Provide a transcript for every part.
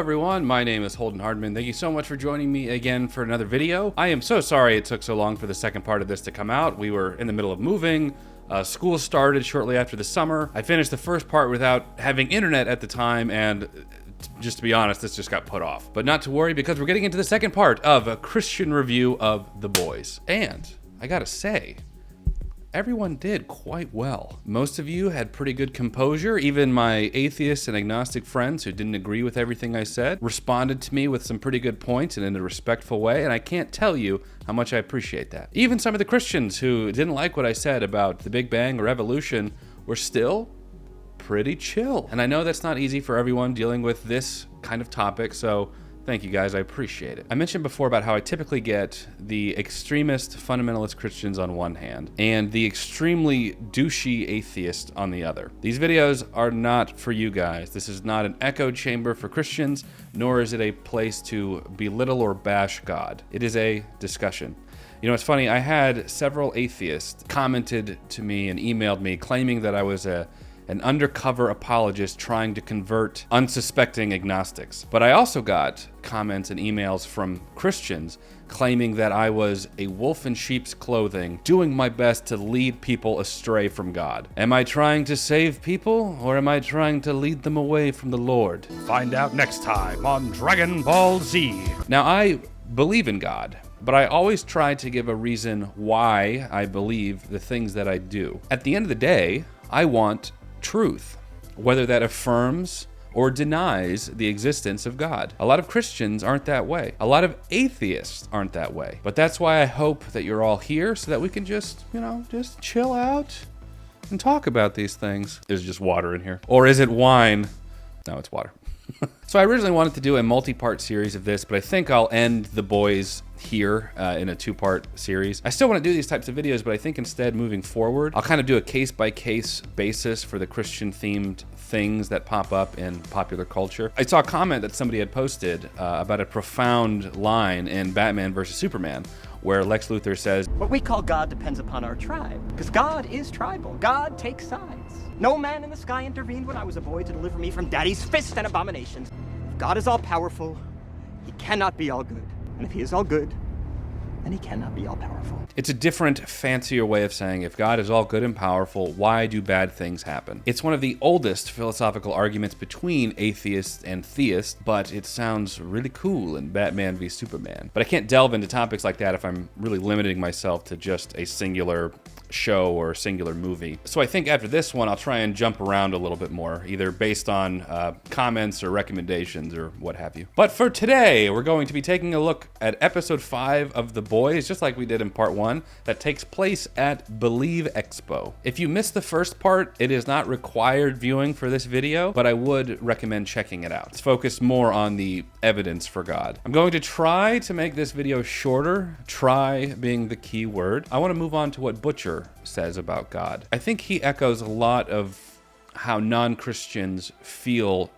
everyone, my name is Holden Hardman. Thank you so much for joining me again for another video. I am so sorry it took so long for the second part of this to come out. We were in the middle of moving. School started shortly after the summer. I finished the first part without having internet at the time, and just to be honest, this just got put off. But not to worry, because we're getting into the second part of a Christian review of The Boys. And I gotta say, everyone did quite well. Most of you had pretty good composure. Even my atheist and agnostic friends who didn't agree with everything I said responded to me with some pretty good points and in a respectful way, and I can't tell you how much I appreciate that. Even some of the Christians who didn't like what I said about the Big Bang or evolution were still pretty chill. And I know that's not easy for everyone dealing with this kind of topic, so thank you guys, I appreciate it. I mentioned before about how I typically get the extremist fundamentalist Christians on one hand and the extremely douchey atheist on the other. These videos are not for you guys. This is not an echo chamber for Christians, nor is it a place to belittle or bash God. It is a discussion. You know, it's funny, I had several atheists commented to me and emailed me claiming that I was an undercover apologist trying to convert unsuspecting agnostics. But I also got comments and emails from Christians claiming that I was a wolf in sheep's clothing, doing my best to lead people astray from God. Am I trying to save people, or am I trying to lead them away from the Lord? Find out next time on Dragon Ball Z. Now, I believe in God, but I always try to give a reason why I believe the things that I do. At the end of the day, I want truth, whether that affirms or denies the existence of God. A lot of Christians aren't that way. A lot of atheists aren't that way. But that's why I hope that you're all here so that we can just chill out and talk about these things. Is it just water in here? Or is it wine? No, it's water. So I originally wanted to do a multi-part series of this, but I think I'll end The Boys here in a two-part series. I still want to do these types of videos, but I think instead, moving forward, I'll kind of do a case-by-case basis for the Christian-themed things that pop up in popular culture. I saw a comment that somebody had posted about a profound line in Batman vs. Superman, where Lex Luthor says, "What we call God depends upon our tribe, because God is tribal. God takes sides. No man in the sky intervened when I was a boy to deliver me from daddy's fist and abominations. If God is all-powerful, he cannot be all good. And if he is all good, then he cannot be all-powerful." It's a different, fancier way of saying if God is all good and powerful, why do bad things happen? It's one of the oldest philosophical arguments between atheists and theists, but it sounds really cool in Batman v Superman. But I can't delve into topics like that if I'm really limiting myself to just a singular show or a singular movie. So I think after this one, I'll try and jump around a little bit more, either based on comments or recommendations or what have you. But for today, we're going to be taking a look at episode 5 of The Boys, just like we did in part 1, that takes place at Believe Expo. If you missed the first part, it is not required viewing for this video, but I would recommend checking it out. It's focused more on the evidence for God. I'm going to try to make this video shorter, try being the key word. I want to move on to what Butcher says about God. I think he echoes a lot of how non-Christians feel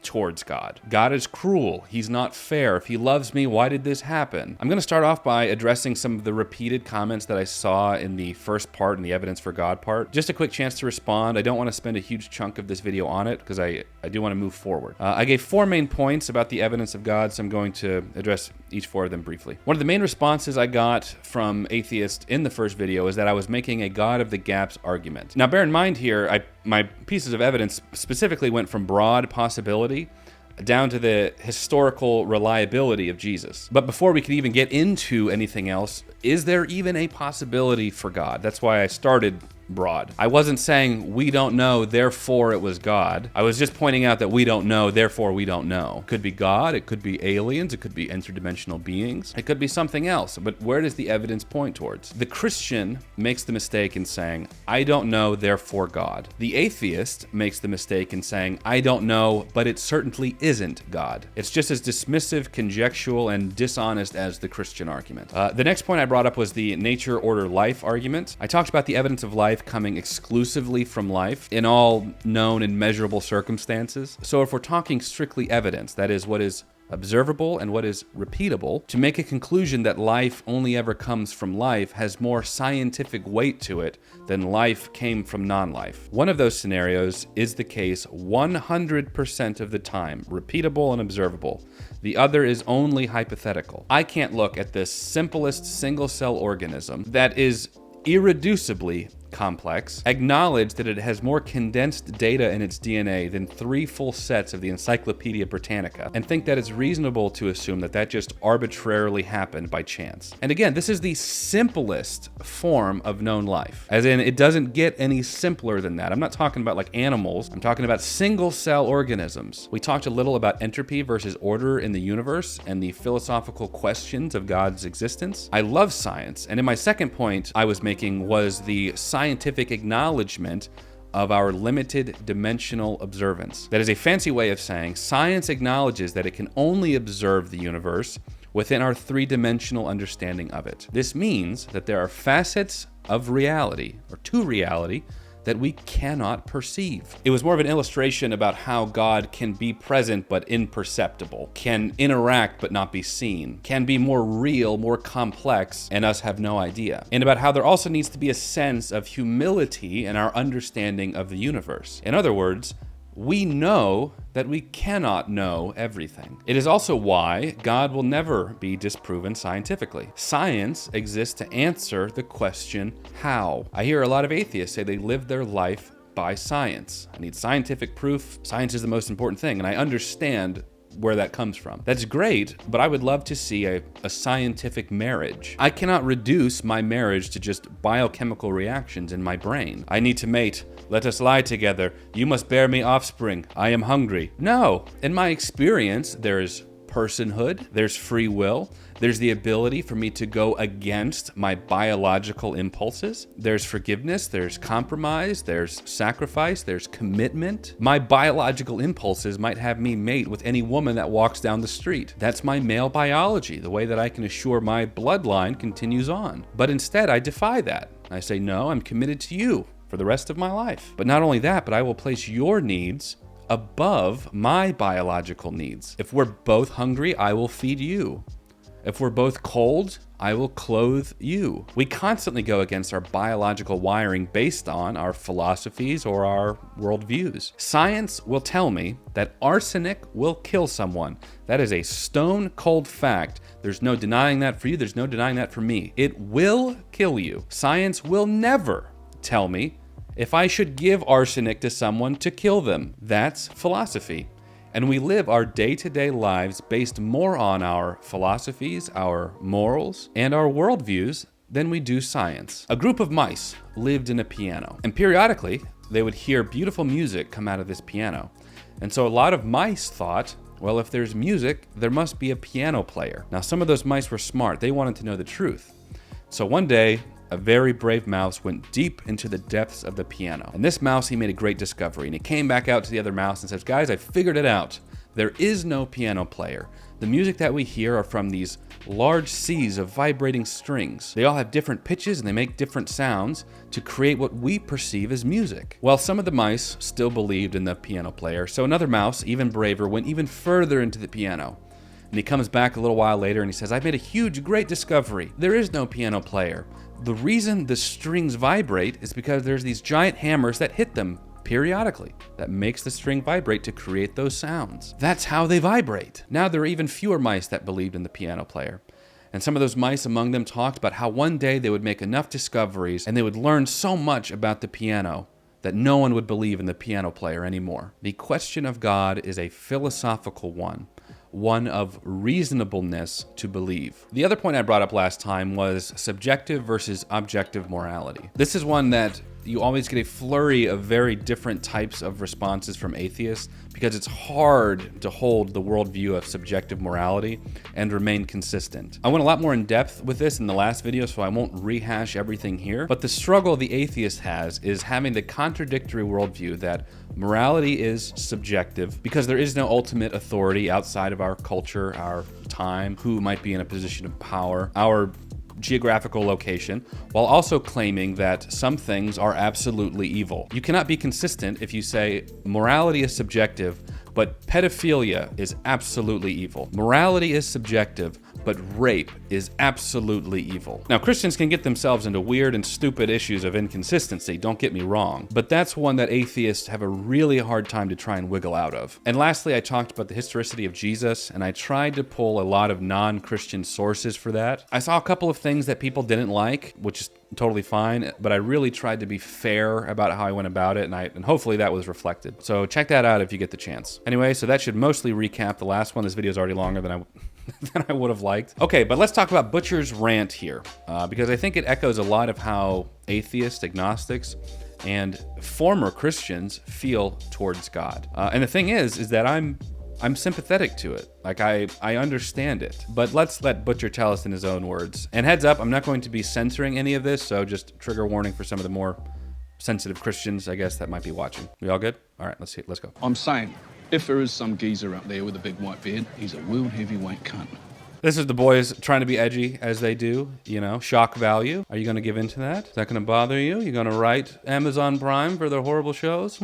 towards God. God is cruel. He's not fair. If he loves me, why did this happen? I'm going to start off by addressing some of the repeated comments that I saw in the first part, in the evidence for God part. Just a quick chance to respond. I don't want to spend a huge chunk of this video on it because I do want to move forward. I gave 4 main points about the evidence of God, so I'm going to address each 4 of them briefly. One of the main responses I got from atheists in the first video is that I was making a God of the gaps argument. Now, bear in mind here, my pieces of evidence specifically went from broad possibility down to the historical reliability of Jesus. But before we could even get into anything else, is there even a possibility for God? That's why I started broad. I wasn't saying we don't know, therefore it was God. I was just pointing out that we don't know, therefore we don't know. It could be God, it could be aliens, it could be interdimensional beings, it could be something else, but where does the evidence point towards? The Christian makes the mistake in saying, I don't know, therefore God. The atheist makes the mistake in saying, I don't know, but it certainly isn't God. It's just as dismissive, conjectural, and dishonest as the Christian argument. The next point I brought up was the nature, order, life argument. I talked about the evidence of life coming exclusively from life in all known and measurable circumstances. So if we're talking strictly evidence, that is what is observable and what is repeatable, to make a conclusion that life only ever comes from life has more scientific weight to it than life came from non-life. One of those scenarios is the case 100% of the time, repeatable and observable. The other is only hypothetical. I can't look at this simplest single-cell organism that is irreducibly complex, acknowledge that it has more condensed data in its DNA than 3 full sets of the Encyclopedia Britannica, and think that it's reasonable to assume that that just arbitrarily happened by chance. And again, this is the simplest form of known life, as in it doesn't get any simpler than that. I'm not talking about like animals, I'm talking about single-cell organisms. We talked a little about entropy versus order in the universe and the philosophical questions of God's existence. I love science, and in my second point I was making was the scientific acknowledgement of our limited dimensional observance. That is a fancy way of saying science acknowledges that it can only observe the universe within our 3-dimensional understanding of it. This means that there are facets of reality, or to reality, that we cannot perceive. It was more of an illustration about how God can be present but imperceptible, can interact but not be seen, can be more real, more complex, and us have no idea. And about how there also needs to be a sense of humility in our understanding of the universe. In other words, we know that we cannot know everything. It is also why God will never be disproven scientifically. Science exists to answer the question, how? I hear a lot of atheists say they live their life by science. I need scientific proof. Science is the most important thing, and I understand where that comes from. That's great, but I would love to see a scientific marriage. I cannot reduce my marriage to just biochemical reactions in my brain. I need to mate. Let us lie together. You must bear me offspring. I am hungry. No. In my experience, there's personhood, there's free will, there's the ability for me to go against my biological impulses, there's forgiveness, there's compromise, there's sacrifice, there's commitment. My biological impulses might have me mate with any woman that walks down the street. That's my male biology, the way that I can assure my bloodline continues on. But instead, I defy that. I say, no, I'm committed to you for the rest of my life. But not only that, but I will place your needs above my biological needs. If we're both hungry, I will feed you. If we're both cold, I will clothe you. We constantly go against our biological wiring based on our philosophies or our worldviews. Science will tell me that arsenic will kill someone. That is a stone cold fact. There's no denying that for you. There's no denying that for me. It will kill you. Science will never tell me if I should give arsenic to someone to kill them. That's philosophy. And we live our day-to-day lives based more on our philosophies, our morals, and our worldviews than we do science. A group of mice lived in a piano, and periodically they would hear beautiful music come out of this piano. And so a lot of mice thought, well, if there's music, there must be a piano player. Now, some of those mice were smart. They wanted to know the truth. So one day, a very brave mouse went deep into the depths of the piano. And this mouse, he made a great discovery. And he came back out to the other mouse and says, guys, I figured it out. There is no piano player. The music that we hear are from these large seas of vibrating strings. They all have different pitches and they make different sounds to create what we perceive as music. Well, some of the mice still believed in the piano player. So another mouse, even braver, went even further into the piano. And he comes back a little while later and he says, I've made a huge, great discovery. There is no piano player. The reason the strings vibrate is because there's these giant hammers that hit them periodically. That makes the string vibrate to create those sounds. That's how they vibrate. Now there are even fewer mice that believed in the piano player. And some of those mice among them talked about how one day they would make enough discoveries and they would learn so much about the piano that no one would believe in the piano player anymore. The question of God is a philosophical one of reasonableness to believe. The other point I brought up last time was subjective versus objective morality. This is one that you always get a flurry of very different types of responses from atheists because it's hard to hold the worldview of subjective morality and remain consistent. I went a lot more in depth with this in the last video, so I won't rehash everything here, but the struggle the atheist has is having the contradictory worldview that morality is subjective because there is no ultimate authority outside of our culture, our time, who might be in a position of power, our geographical location, while also claiming that some things are absolutely evil. You cannot be consistent if you say morality is subjective, but pedophilia is absolutely evil. Morality is subjective, but rape is absolutely evil. Now, Christians can get themselves into weird and stupid issues of inconsistency, don't get me wrong, but that's one that atheists have a really hard time to try and wiggle out of. And lastly, I talked about the historicity of Jesus, and I tried to pull a lot of non-Christian sources for that. I saw a couple of things that people didn't like, which is totally fine, but I really tried to be fair about how I went about it, and hopefully that was reflected. So check that out if you get the chance. Anyway, so that should mostly recap the last one. This video is already longer than I would have liked. Okay, but let's talk about Butcher's rant here, because I think it echoes a lot of how atheists, agnostics, and former Christians feel towards God. And the thing is that I'm sympathetic to it. Like, I understand it. But let's let Butcher tell us in his own words. And heads up, I'm not going to be censoring any of this, so just trigger warning for some of the more sensitive Christians, I guess, that might be watching. We all good? All right, let's go. I'm saying, if there is some geezer out there with a big white beard, he's a world heavyweight cunt. This is the boys trying to be edgy, as they do, you know, shock value. Are you going to give in to that? Is that going to bother you? You going to write Amazon Prime for their horrible shows?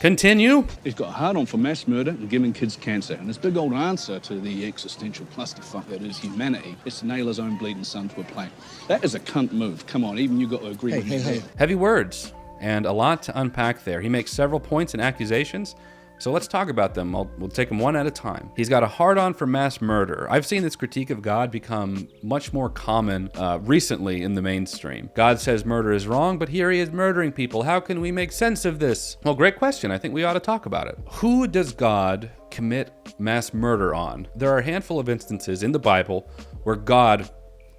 Continue. He's got a hard-on for mass murder and giving kids cancer, and his big old answer to the existential clusterfuck that is humanity is to nail his own bleeding son to a plate. That is a cunt move. Come on, even you got to agree with me. Heavy words, and a lot to unpack there. He makes several points and accusations, so let's talk about them. We'll take them one at a time. He's got a hard-on for mass murder. I've seen this critique of God become much more common recently in the mainstream. God says murder is wrong, but here he is murdering people. How can we make sense of this? Well, great question. I think we ought to talk about it. Who does God commit mass murder on? There are a handful of instances in the Bible where God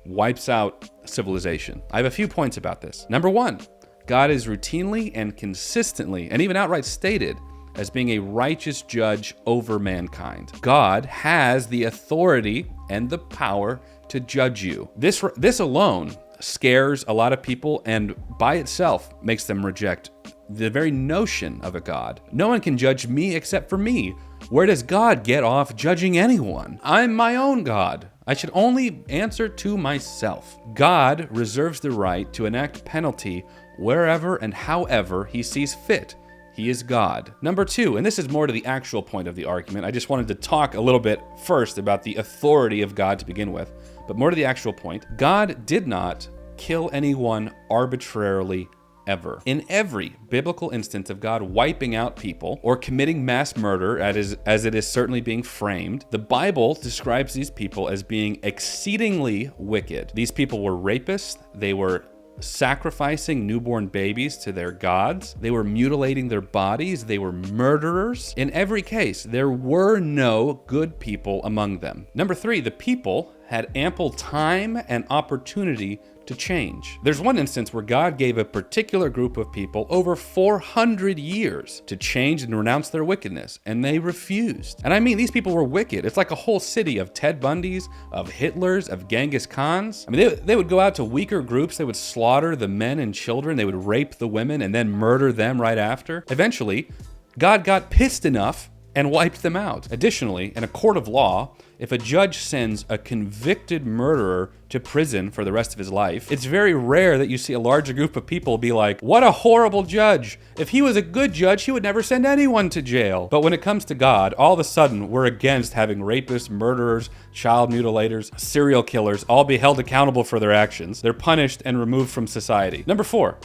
wipes out civilization. I have a few points about this. Number one, God is routinely and consistently, and even outright stated, as being a righteous judge over mankind. God has the authority and the power to judge you. This alone scares a lot of people, and by itself makes them reject the very notion of a God. No one can judge me except for me. Where does God get off judging anyone? I'm my own God. I should only answer to myself. God reserves the right to enact penalty wherever and however he sees fit. He is God. Number two, and this is more to the actual point of the argument. I just wanted to talk a little bit first about the authority of God to begin with, but more to the actual point. God did not kill anyone arbitrarily ever. In every biblical instance of God wiping out people or committing mass murder, as it is certainly being framed, the Bible describes these people as being exceedingly wicked. These people were rapists. They were sacrificing newborn babies to their gods. They were mutilating their bodies. They were murderers. In every case, there were no good people among them. Number three, the people had ample time and opportunity to change. There's one instance where God gave a particular group of people over 400 years to change and renounce their wickedness, and they refused. And I mean, these people were wicked. It's like a whole city of Ted Bundys, of Hitlers, of Genghis Khans. I mean, they would go out to weaker groups. They would slaughter the men and children. They would rape the women and then murder them right after. Eventually, God got pissed enough and wiped them out. Additionally, in a court of law, if a judge sends a convicted murderer to prison for the rest of his life, it's very rare that you see a larger group of people be like, what a horrible judge. If he was a good judge, he would never send anyone to jail. But when it comes to God, all of a sudden, we're against having rapists, murderers, child mutilators, serial killers all be held accountable for their actions. They're punished and removed from society. Number four,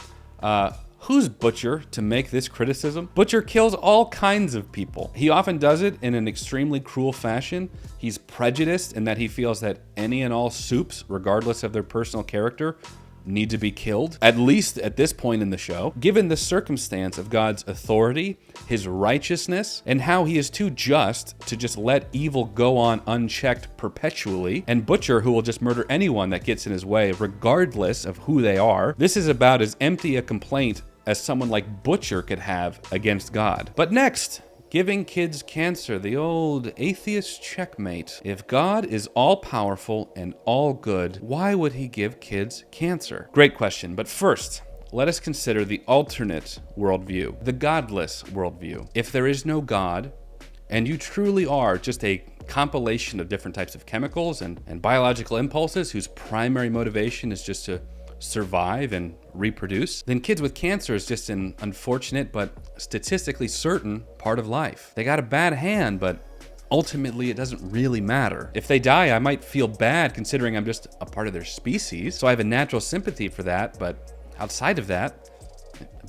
who's Butcher to make this criticism? Butcher kills all kinds of people. He often does it in an extremely cruel fashion. He's prejudiced in that he feels that any and all soups, regardless of their personal character, need to be killed, at least at this point in the show. Given the circumstance of God's authority, his righteousness, and how he is too just to just let evil go on unchecked perpetually, and Butcher who will just murder anyone that gets in his way, regardless of who they are, this is about as empty a complaint as someone like Butcher could have against God. But next, giving kids cancer, the old atheist checkmate. If God is all-powerful and all good, why would he give kids cancer? Great question, but first, let us consider the alternate worldview, the godless worldview. If there is no God, and you truly are just a compilation of different types of chemicals and biological impulses whose primary motivation is just to survive and reproduce, then kids with cancer is just an unfortunate but statistically certain part of life. They got a bad hand, but ultimately it doesn't really matter. If they die, I might feel bad considering I'm just a part of their species, so I have a natural sympathy for that, but outside of that,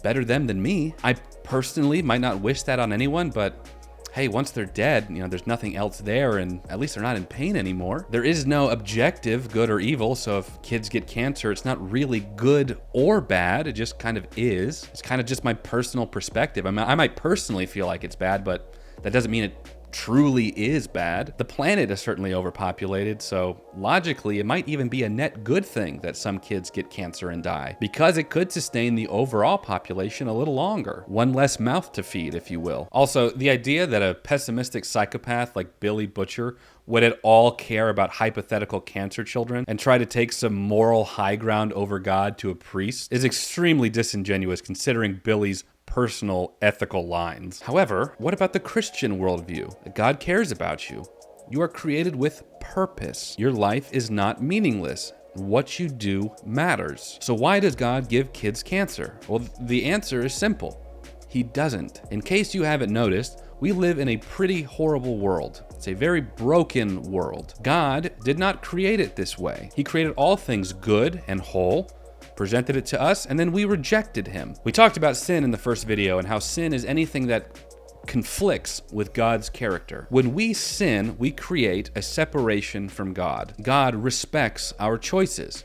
better them than me. I personally might not wish that on anyone, but hey, once they're dead, there's nothing else there, and at least they're not in pain anymore. There is no objective good or evil, so if kids get cancer, it's not really good or bad, it just kind of is. It's kind of just my personal perspective. I mean, I might personally feel like it's bad, but that doesn't mean it truly is bad. The planet is certainly overpopulated, so logically, it might even be a net good thing that some kids get cancer and die, because it could sustain the overall population a little longer. One less mouth to feed, if you will. Also, the idea that a pessimistic psychopath like Billy Butcher would at all care about hypothetical cancer children and try to take some moral high ground over God to a priest is extremely disingenuous considering Billy's personal ethical lines. However, what about the Christian worldview? God cares about you. You are created with purpose. Your life is not meaningless. What you do matters. So why does God give kids cancer? Well, the answer is simple. He doesn't. In case you haven't noticed, we live in a pretty horrible world. It's a very broken world. God did not create it this way. He created all things good and whole, presented it to us, and then we rejected him. We talked about sin in the first video and how sin is anything that conflicts with God's character. When we sin, we create a separation from God. God respects our choices.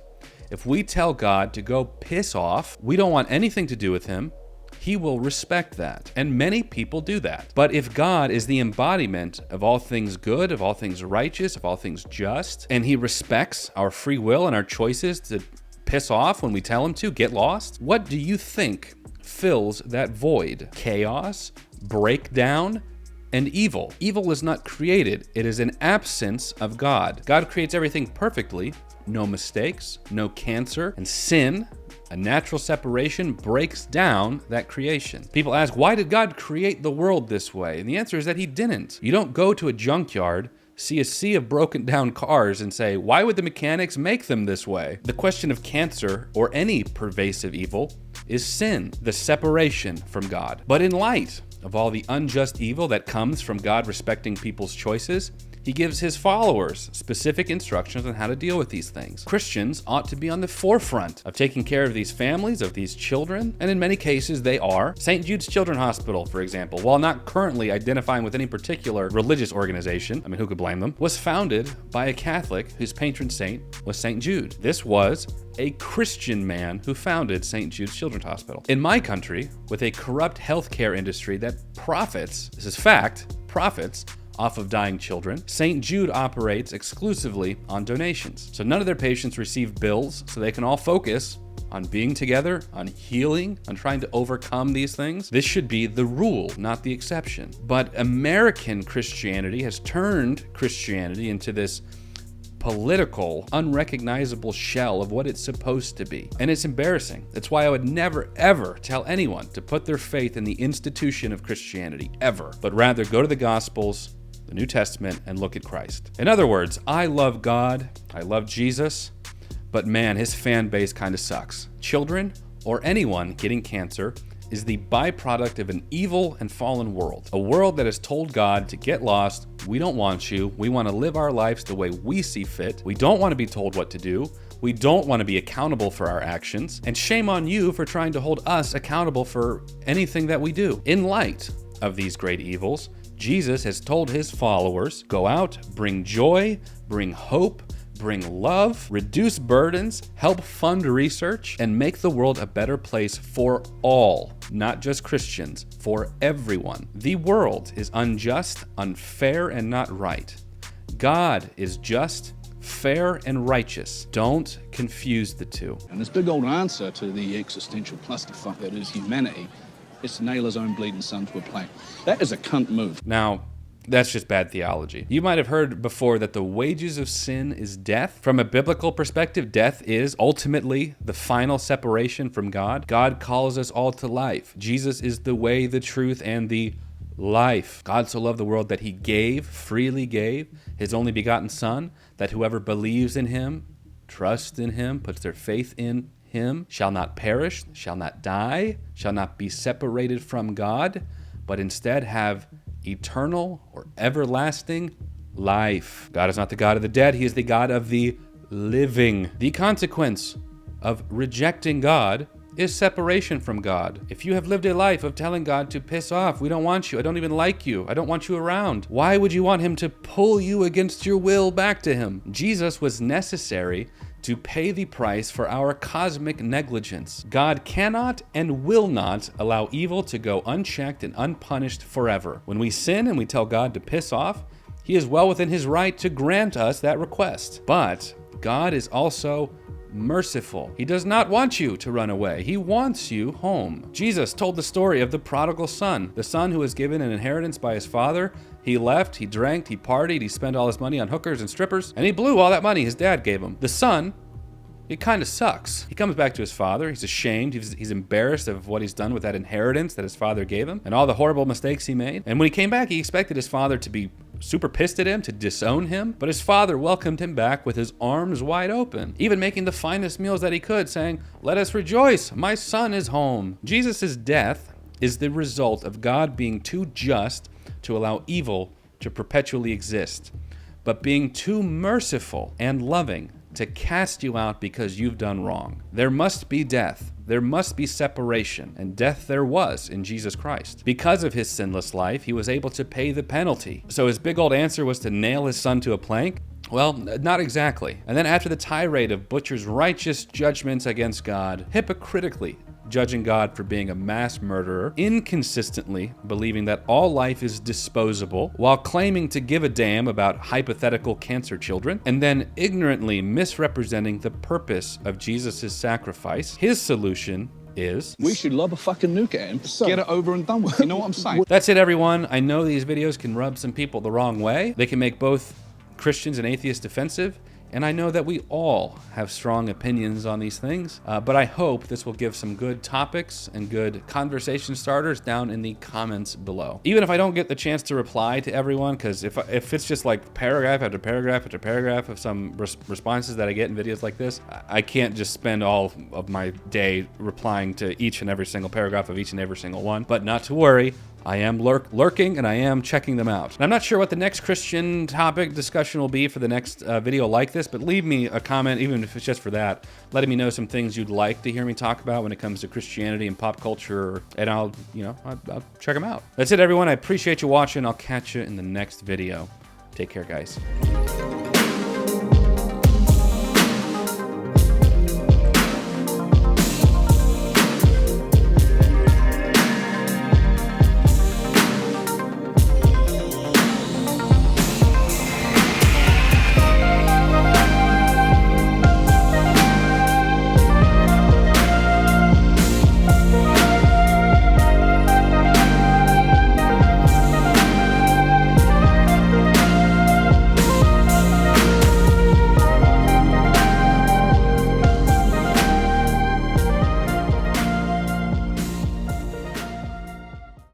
If we tell God to go piss off, we don't want anything to do with him, he will respect that. And many people do that. But if God is the embodiment of all things good, of all things righteous, of all things just, and he respects our free will and our choices to piss off when we tell him to, get lost, what do you think fills that void? Chaos, breakdown, and evil. Evil is not created. It is an absence of God. God creates everything perfectly, no mistakes, no cancer, and sin, a natural separation, breaks down that creation. People ask, why did God create the world this way? And the answer is that he didn't. You don't go to a junkyard, see a sea of broken down cars and say, why would the mechanics make them this way? The question of cancer or any pervasive evil is sin, the separation from God. But in light of all the unjust evil that comes from God respecting people's choices, he gives his followers specific instructions on how to deal with these things. Christians ought to be on the forefront of taking care of these families, of these children, and in many cases they are. St. Jude's Children's Hospital, for example, while not currently identifying with any particular religious organization, I mean, who could blame them, was founded by a Catholic whose patron saint was St. Jude. This was a Christian man who founded St. Jude's Children's Hospital. In my country, with a corrupt healthcare industry that profits, this is fact, profits off of dying children, St. Jude operates exclusively on donations. So none of their patients receive bills, so they can all focus on being together, on healing, on trying to overcome these things. This should be the rule, not the exception. But American Christianity has turned Christianity into this political, unrecognizable shell of what it's supposed to be. And it's embarrassing. That's why I would never, ever tell anyone to put their faith in the institution of Christianity, ever, but rather go to the Gospels, the New Testament, and look at Christ. In other words, I love God, I love Jesus, but man, his fan base kind of sucks. Children, or anyone getting cancer, is the byproduct of an evil and fallen world. A world that has told God to get lost, we don't want you, we want to live our lives the way we see fit, we don't want to be told what to do, we don't want to be accountable for our actions, and shame on you for trying to hold us accountable for anything that we do. In light of these great evils, Jesus has told his followers, go out, bring joy, bring hope, bring love, reduce burdens, help fund research, and make the world a better place for all, not just Christians, for everyone. The world is unjust, unfair, and not right. God is just, fair, and righteous. Don't confuse the two. And this big old answer to the existential clusterfuck that is humanity is to nail his own bleeding son to a plank. That is a cunt move. Now, that's just bad theology. You might have heard before that the wages of sin is death. From a biblical perspective, death is ultimately the final separation from God. God calls us all to life. Jesus is the way, the truth, and the life. God so loved the world that he gave, freely gave, his only begotten Son, that whoever believes in him, trusts in him, puts their faith in him shall not perish, shall not die, shall not be separated from God, but instead have eternal or everlasting life. God is not the God of the dead, he is the God of the living. The consequence of rejecting God is separation from God. If you have lived a life of telling God to piss off, we don't want you, I don't even like you, I don't want you around, why would you want him to pull you against your will back to him? Jesus was necessary to pay the price for our cosmic negligence. God cannot and will not allow evil to go unchecked and unpunished forever. When we sin and we tell God to piss off, he is well within his right to grant us that request. But God is also merciful. He does not want you to run away. He wants you home. Jesus told the story of the prodigal son, the son who was given an inheritance by his father. He left, he drank, he partied, he spent all his money on hookers and strippers, and he blew all that money his dad gave him. The son, it kind of sucks. He comes back to his father. He's ashamed. He's embarrassed of what he's done with that inheritance that his father gave him and all the horrible mistakes he made. And when he came back, he expected his father to be super pissed at him, to disown him, but his father welcomed him back with his arms wide open, even making the finest meals that he could, saying, "Let us rejoice, my son is home." Jesus' death is the result of God being too just to allow evil to perpetually exist, but being too merciful and loving to cast you out because you've done wrong. There must be death. There must be separation, and death there was in Jesus Christ. Because of his sinless life, he was able to pay the penalty. So his big old answer was to nail his son to a plank? Well, not exactly. And then after the tirade of Butcher's righteous judgments against God, hypocritically judging God for being a mass murderer, inconsistently believing that all life is disposable, while claiming to give a damn about hypothetical cancer children, and then ignorantly misrepresenting the purpose of Jesus' sacrifice, his solution is... We should lob a fucking nuke at him, get it over and done with. You know what I'm saying? That's it, everyone. I know these videos can rub some people the wrong way. They can make both Christians and atheists defensive, and I know that we all have strong opinions on these things, but I hope this will give some good topics and good conversation starters down in the comments below. Even if I don't get the chance to reply to everyone, because if it's just like paragraph after paragraph after paragraph of some responses that I get in videos like this, I can't just spend all of my day replying to each and every single paragraph of each and every single one. But not to worry, I am lurking and I am checking them out. And I'm not sure what the next Christian topic discussion will be for the next video like this, but leave me a comment, even if it's just for that, letting me know some things you'd like to hear me talk about when it comes to Christianity and pop culture, and I'll check them out. That's it, everyone. I appreciate you watching. I'll catch you in the next video. Take care, guys.